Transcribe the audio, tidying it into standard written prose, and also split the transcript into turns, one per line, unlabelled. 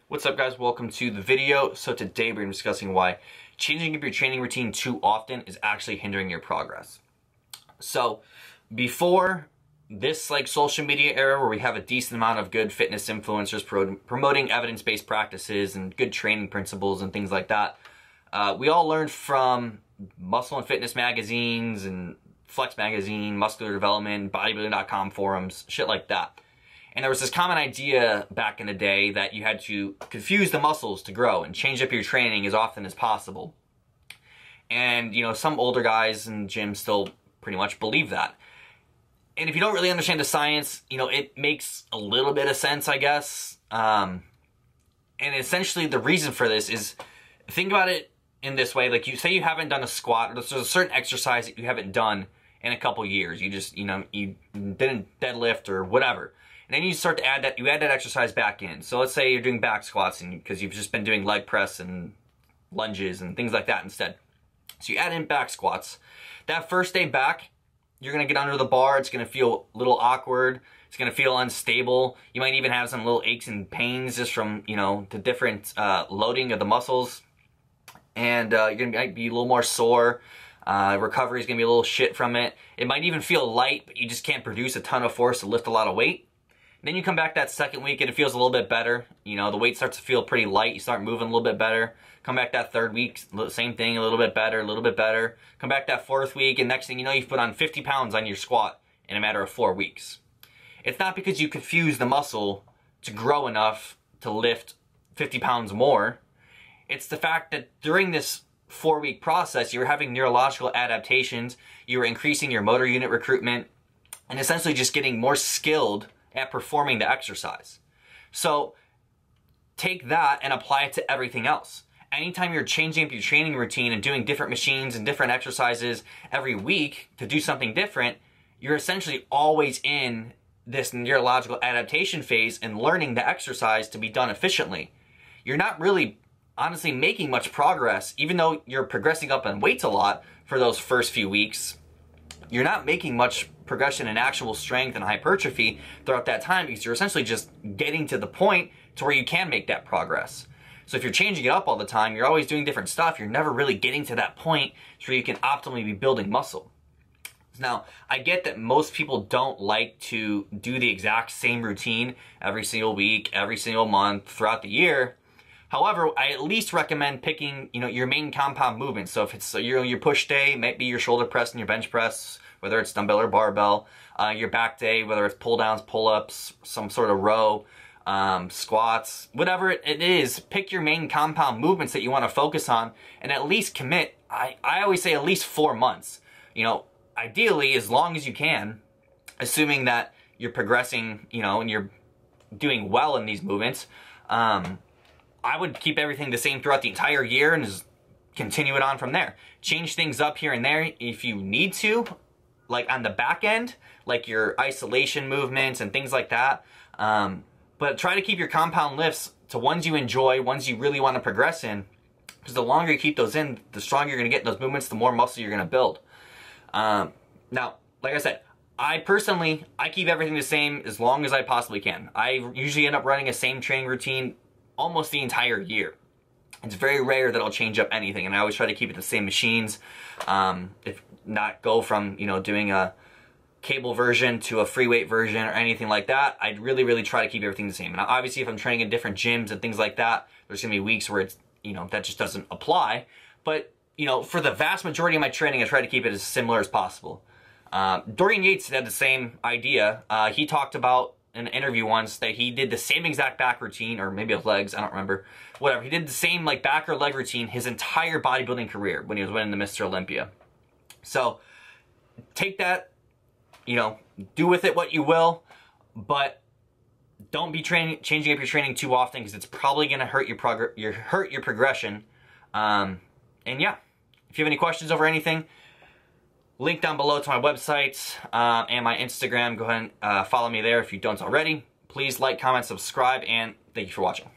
What's up, guys? Welcome to the video. So today we're discussing why changing up your training routine too often is actually hindering your progress. So before this social media era where we have a decent amount of good fitness influencers promoting evidence-based practices and good training principles and things like that, we all learned from muscle and fitness magazines and Flex magazine, muscular development, bodybuilding.com forums, shit like that. And there was this common idea back in the day that you had to confuse the muscles to grow and change up your training as often as possible. And, some older guys in gyms still pretty much believe that. And if you don't really understand the science, it makes a little bit of sense, I guess. And essentially the reason for this is, think about it in this way. Like, you say you haven't done a squat, or there's a certain exercise that you haven't done in a couple years. You just, you didn't deadlift or whatever. And then you start to add that exercise back in. So let's say you're doing back squats because you've just been doing leg press and lunges and things like that instead. So you add in back squats. That first day back, you're gonna get under the bar. It's gonna feel a little awkward. It's gonna feel unstable. You might even have some little aches and pains just from, the different loading of the muscles. And you're gonna be a little more sore. Recovery is gonna be a little shit from it. It might even feel light, but you just can't produce a ton of force to lift a lot of weight. Then you come back that second week and it feels a little bit better. The weight starts to feel pretty light. You start moving a little bit better. Come back that third week, same thing, a little bit better, a little bit better. Come back that fourth week, and next thing you know, you've put on 50 pounds on your squat in a matter of 4 weeks. It's not because you confuse the muscle to grow enough to lift 50 pounds more. It's the fact that during this 4-week process, you were having neurological adaptations, you were increasing your motor unit recruitment, and essentially just getting more skilled at performing the exercise. So take that and apply it to everything else. Anytime you're changing up your training routine and doing different machines and different exercises every week to do something different, you're essentially always in this neurological adaptation phase and learning the exercise to be done efficiently. You're not really honestly making much progress, even though you're progressing up in weights a lot for those first few weeks. You're not making much progression in actual strength and hypertrophy throughout that time because you're essentially just getting to the point to where you can make that progress. So if you're changing it up all the time, you're always doing different stuff, you're never really getting to that point where you can optimally be building muscle. Now, I get that most people don't like to do the exact same routine every single week, every single month, throughout the year. However, I at least recommend picking, your main compound movements. So if it's your push day, maybe your shoulder press and your bench press, whether it's dumbbell or barbell. Your back day, whether it's pull downs, pull ups, some sort of row, squats, whatever it is. Pick your main compound movements that you want to focus on, and at least commit. I always say at least 4 months. Ideally as long as you can, assuming that you're progressing, and you're doing well in these movements. I would keep everything the same throughout the entire year and just continue it on from there. Change things up here and there if you need to, like on the back end, like your isolation movements and things like that. But try to keep your compound lifts to ones you enjoy, ones you really want to progress in, because the longer you keep those in, the stronger you're going to get in those movements, the more muscle you're going to build. Now, like I said, I keep everything the same as long as I possibly can. I usually end up running a same training routine almost the entire year. It's very rare that I'll change up anything, and I always try to keep it the same machines. If not go from, doing a cable version to a free weight version or anything like that. I'd really try to keep everything the same. And obviously if I'm training in different gyms and things like that, there's gonna be weeks where it's, that just doesn't apply. But, for the vast majority of my training, I try to keep it as similar as possible. Dorian Yates had the same idea. He talked about in an interview once that he did the same exact back routine, or maybe his legs, I don't remember. Whatever, he did the same back or leg routine his entire bodybuilding career when he was winning the Mr. Olympia. So take that, do with it what you will, but don't be changing up your training too often, because it's probably going to hurt your progression. And yeah, if you have any questions over anything, link down below to my website and my Instagram. Go ahead and follow me there if you don't already. Please like, comment, subscribe, and thank you for watching.